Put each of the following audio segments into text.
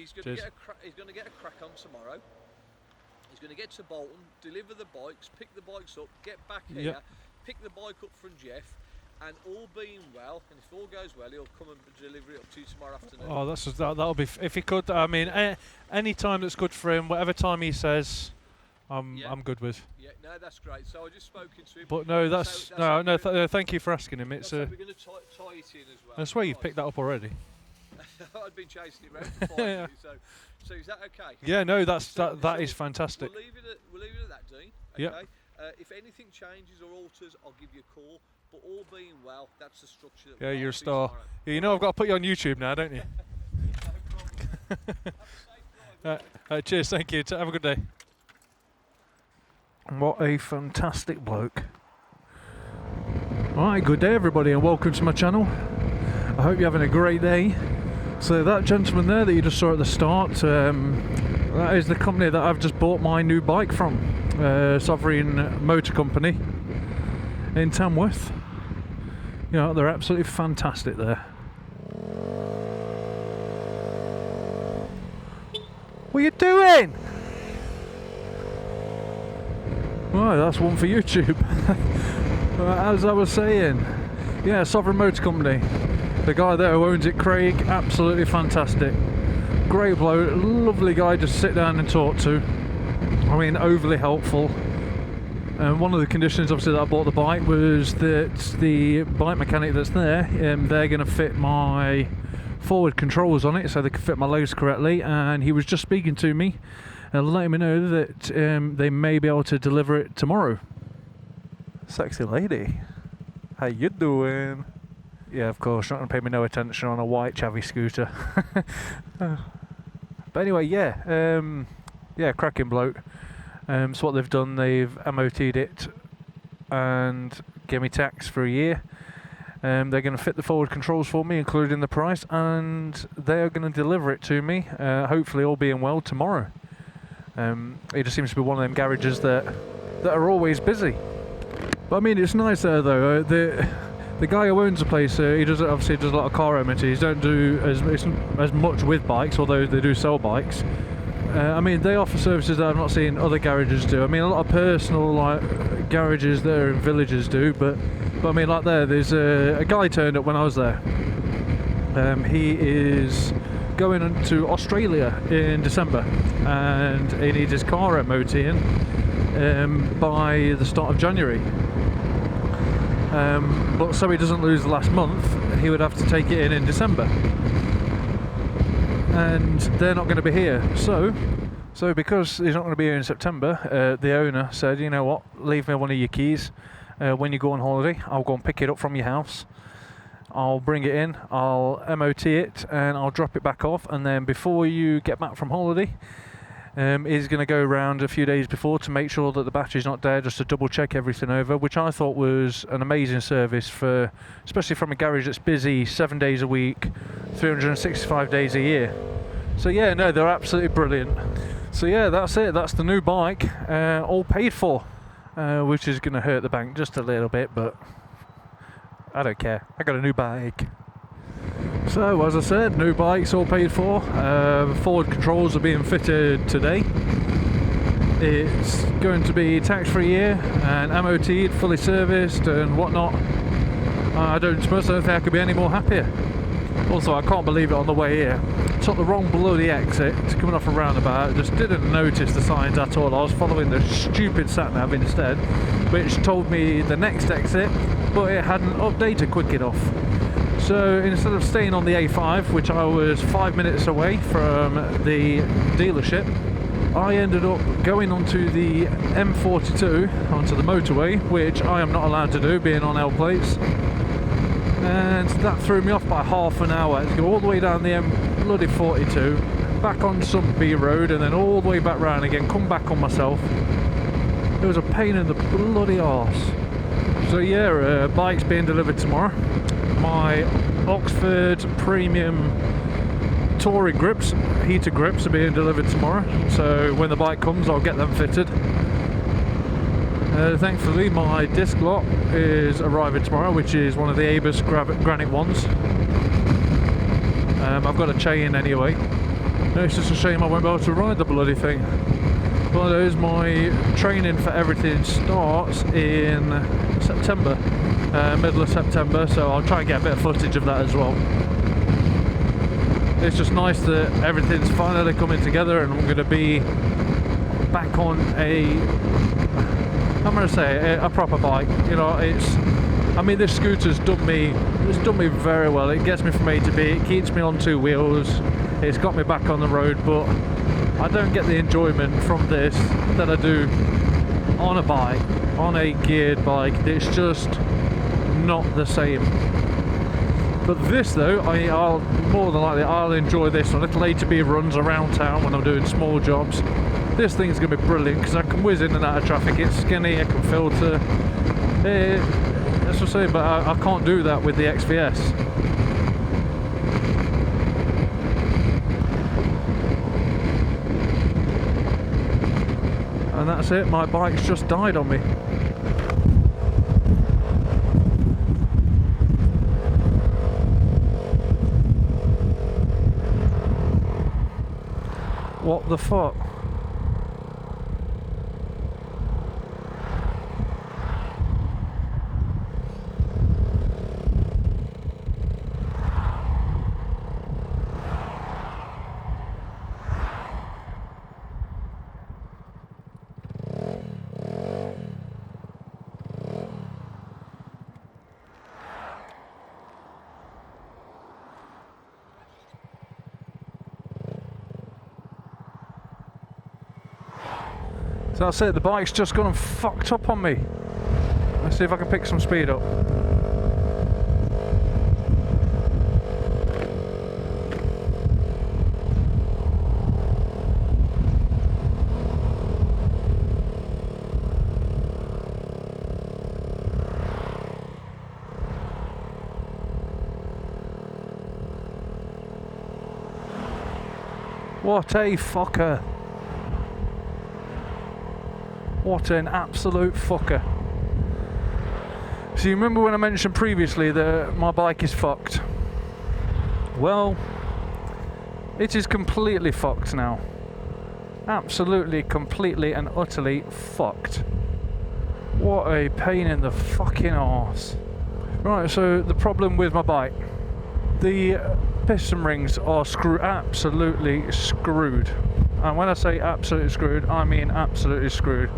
he's going to get a crack on tomorrow. He's going to get to Bolton, deliver the bikes, pick the bikes up, get back here, pick the bike up from Jeff, and all being well, and if all goes well, he'll come and deliver it up to you tomorrow afternoon. Oh, that'll be if he could. I mean, any time that's good for him, whatever time he says, I'm good with. Yeah, no, that's great. So I just spoken to him. But no, no. Thank you for asking him. It's we're going to tie it in as well. I swear you've picked that up already. I've been chasing it around for 5 minutes, so is that okay? Yeah, no, that is fantastic. We'll leave it at that, Dean. Okay. Yep. If anything changes or alters, I'll give you a call. But all being well, that's the structure. Yeah, you're a star. Yeah, you know I've got to put you on YouTube now, don't you? Cheers, thank you. Have a good day. What a fantastic bloke. Alright, good day everybody and welcome to my channel. I hope you're having a great day. So that gentleman there that you just saw at the start, that is the company that I've just bought my new bike from, Sovereign Motor Company in Tamworth. You know, they're absolutely fantastic there. What are you doing? Right, that's one for YouTube. As I was saying, yeah, Sovereign Motor Company. The guy there who owns it, Craig, absolutely fantastic. Great bloke, lovely guy to sit down and talk to. I mean, overly helpful. And one of the conditions, obviously, that I bought the bike was that the bike mechanic that's there, they're going to fit my forward controls on it so they can fit my legs correctly. And he was just speaking to me and letting me know that they may be able to deliver it tomorrow. Sexy lady, how you doing? Yeah, of course, not going to pay me no attention on a white chavvy scooter. But anyway, yeah, cracking bloke. So what they've done, they've MOT'd it and gave me tax for a year. They're going to fit the forward controls for me, including the price, and they're going to deliver it to me, hopefully all being well, tomorrow. It just seems to be one of them garages that are always busy. But I mean, it's nice there though. The guy who owns the place, he does a lot of car MOTs. Don't do as much with bikes, although they do sell bikes. I mean, they offer services that I've not seen other garages do. I mean, a lot of personal garages that are in villages do, but I mean, like there's a guy turned up when I was there. He is going to Australia in December, and he needs his car MOTing by the start of January. But so he doesn't lose the last month, he would have to take it in December. And they're not going to be here. So because he's not going to be here in September, the owner said, you know what, leave me one of your keys. When you go on holiday, I'll go and pick it up from your house. I'll bring it in, I'll MOT it, and I'll drop it back off. And then before you get back from holiday, he's going to go around a few days before to make sure that the battery's not dead, just to double check everything over, which I thought was an amazing service, for especially from a garage that's busy 7 days a week, 365 days a year. So yeah, no, they're absolutely brilliant. So yeah, that's it, that's the new bike, all paid for, which is going to hurt the bank just a little bit, but I don't care, I got a new bike. So, as I said, new bikes all paid for. Forward controls are being fitted today. It's going to be tax for a year and MOT'd, fully serviced and whatnot. I don't think I could be any more happier. Also, I can't believe it on the way here. Took the wrong bloody exit, coming off a roundabout, just didn't notice the signs at all. I was following the stupid sat-nav instead, which told me the next exit, but it hadn't updated quick enough. So instead of staying on the A5, which I was 5 minutes away from the dealership, I ended up going onto the M42, onto the motorway, which I am not allowed to do, being on L plates. And that threw me off by half an hour. I had to go all the way down the M42, back on some B road, and then all the way back round again, come back on myself. It was a pain in the bloody arse. So yeah, bike's being delivered tomorrow. My Oxford Premium touring grips, heater grips, are being delivered tomorrow. So when the bike comes, I'll get them fitted. Thankfully, my disc lock is arriving tomorrow, which is one of the Abus granite ones. I've got a chain anyway. No, it's just a shame I won't be able to ride the bloody thing. Well, there's my training for everything starts in September, middle of September, so I'll try and get a bit of footage of that as well. It's just nice that everything's finally coming together and I'm going to be back on a proper bike. You know, I mean, this scooter's done me very well. It gets me from A to B, it keeps me on two wheels, it's got me back on the road, but I don't get the enjoyment from this that I do on a bike, on a geared bike. It's just not the same. But this though, I'll more than likely I'll enjoy this on little A to B runs around town when I'm doing small jobs. This thing's going to be brilliant because I can whiz in and out of traffic. It's skinny, I can filter. That's what I say, but I can't do that with the XVS. And that's it, my bike's just died on me. What the fuck? So that's it, the bike's just gone and fucked up on me. Let's see if I can pick some speed up. What a fucker. What an absolute fucker. So you remember when I mentioned previously that my bike is fucked? Well, it is completely fucked now. Absolutely, completely and utterly fucked. What a pain in the fucking arse. Right, so the problem with my bike. The piston rings are absolutely screwed. And when I say absolutely screwed, I mean absolutely screwed.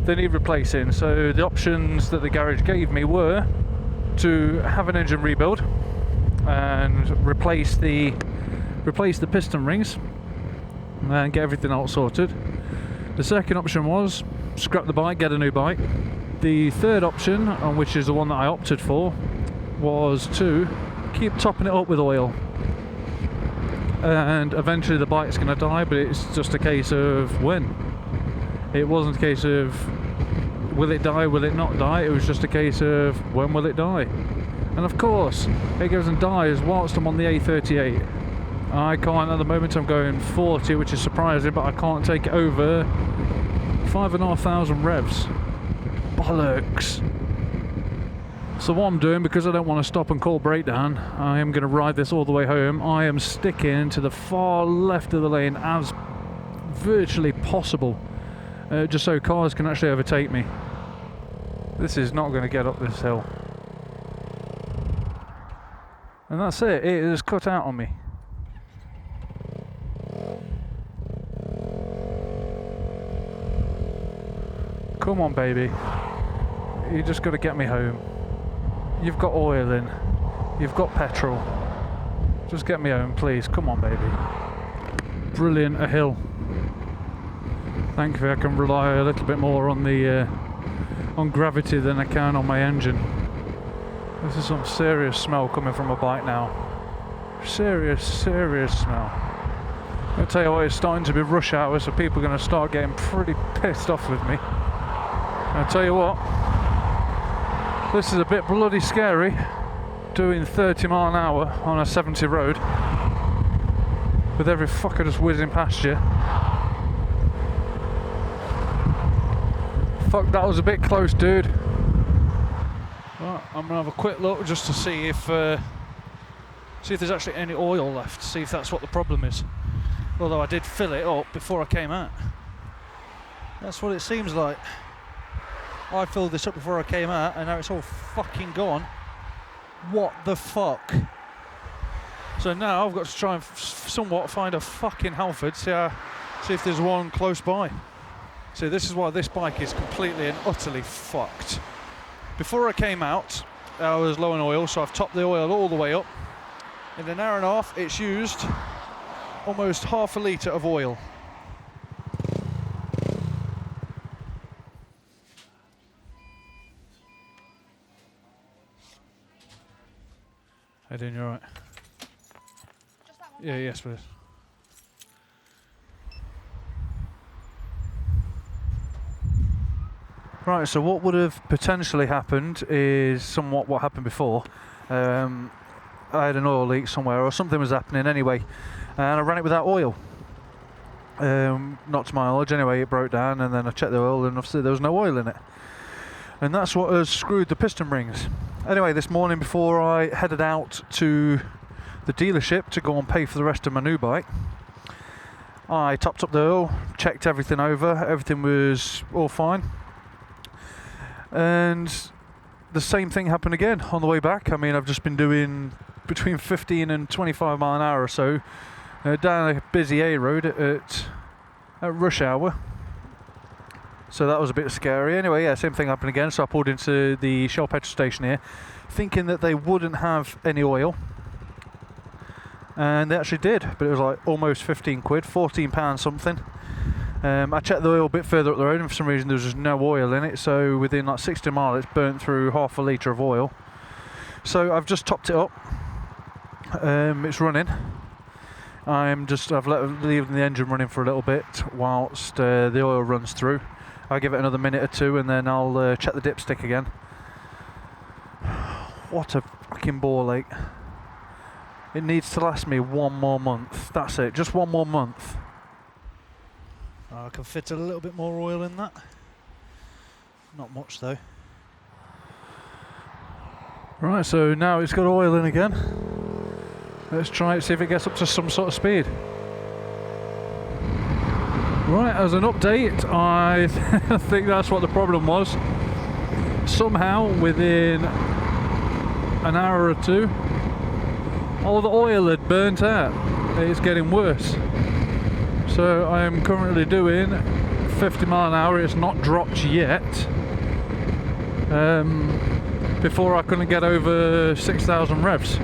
They need replacing. So the options that the garage gave me were to have an engine rebuild and replace the piston rings and get everything else sorted. The second option was scrap the bike, get a new bike. The third option, which is the one that I opted for, was to keep topping it up with oil. And eventually the bike's going to die, but it's just a case of when. It wasn't a case of will it die, will it not die, it was just a case of when will it die. And of course it goes and dies whilst I'm on the A38. I can't, at the moment I'm going 40, which is surprising, but I can't take it over 5,500 revs. Bollocks. So what I'm doing, because I don't want to stop and call breakdown, I am going to ride this all the way home. I am sticking to the far left of the lane as virtually possible, just so cars can actually overtake me. This is not going to get up this hill. And that's it, it is cut out on me. Come on baby, you just got to get me home. You've got oil in, you've got petrol, just get me home please, come on baby. Brilliant, a hill. Thankfully I can rely a little bit more on the on gravity than I can on my engine. This is some serious smell coming from a bike now. Serious smell. I'll tell you what, it's starting to be rush hour, so people are going to start getting pretty pissed off with me. I'll tell you what, this is a bit bloody scary, doing 30 mile an hour on a 70 road with every fucker just whizzing past you. Fuck, that was a bit close, dude. Right, I'm gonna have a quick look just to see if there's actually any oil left, see if that's what the problem is. Although I did fill it up before I came out. That's what it seems like. I filled this up before I came out and now it's all fucking gone. What the fuck? So now I've got to try and somewhat find a fucking Halford, see if there's one close by. So this is why this bike is completely and utterly fucked. Before I came out, I was low on oil, so I've topped the oil all the way up. In an hour and a half, it's used almost half a litre of oil. How you doing? You alright? Yeah, yes, please. Right, so what would have potentially happened is somewhat what happened before. I had an oil leak somewhere, or something was happening anyway, and I ran it without oil. Not to my knowledge anyway, it broke down, and then I checked the oil and obviously there was no oil in it. And that's what has screwed the piston rings. Anyway, this morning before I headed out to the dealership to go and pay for the rest of my new bike, I topped up the oil, checked everything over, everything was all fine. And the same thing happened again on the way back. I mean, I've just been doing between 15 and 25 mile an hour or so down a busy A road at rush hour. So that was a bit scary. Anyway, yeah, same thing happened again. So I pulled into the Shell petrol station here, thinking that they wouldn't have any oil. And they actually did, but it was like almost 15 quid, £14 something. I checked the oil a bit further up the road and for some reason there was just no oil in it, so within like 60 miles it's burnt through half a litre of oil. So I've just topped it up. It's running. I've leaving the engine running for a little bit whilst the oil runs through. I'll give it another minute or two and then I'll check the dipstick again. What a fucking ball ache. It needs to last me one more month. That's it, just one more month. I can fit a little bit more oil in that. Not much though. Right, so now it's got oil in again. Let's try it, see if it gets up to some sort of speed. Right, as an update, I think that's what the problem was. Somehow, within an hour or two, all the oil had burnt out. It's getting worse. So I am currently doing 50 mile an hour. It's not dropped yet. Before I couldn't get over 6,000 revs.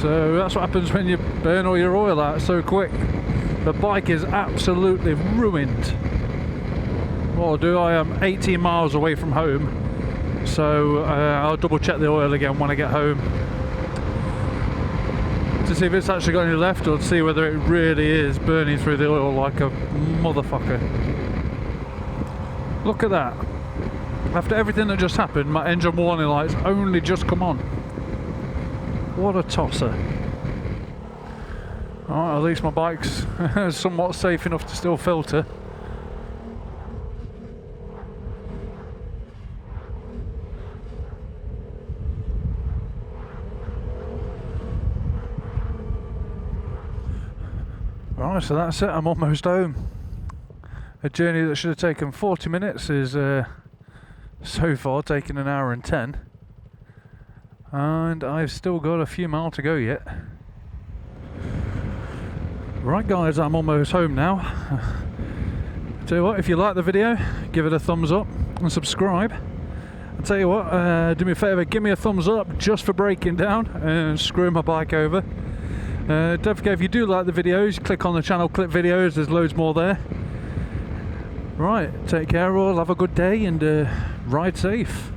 So that's what happens when you burn all your oil out so quick. The bike is absolutely ruined. What I'll do, I am 18 miles away from home, so I'll double check the oil again when I get home to see if it's actually got any left, or to see whether it really is burning through the oil like a motherfucker. Look at that. After everything that just happened, my engine warning lights only just come on. What a tosser. Alright, at least my bike's somewhat safe enough to still filter. Right, so that's it, I'm almost home. A journey that should have taken 40 minutes is so far taken an hour and 10. And I've still got a few miles to go yet. Right guys, I'm almost home now. Tell you what, if you like the video, give it a thumbs up and subscribe. I'll tell you what, do me a favour, give me a thumbs up just for breaking down and screwing my bike over. Don't forget, if you do like the videos, click on the channel, clip videos, there's loads more there. Right, take care all, have a good day and ride safe.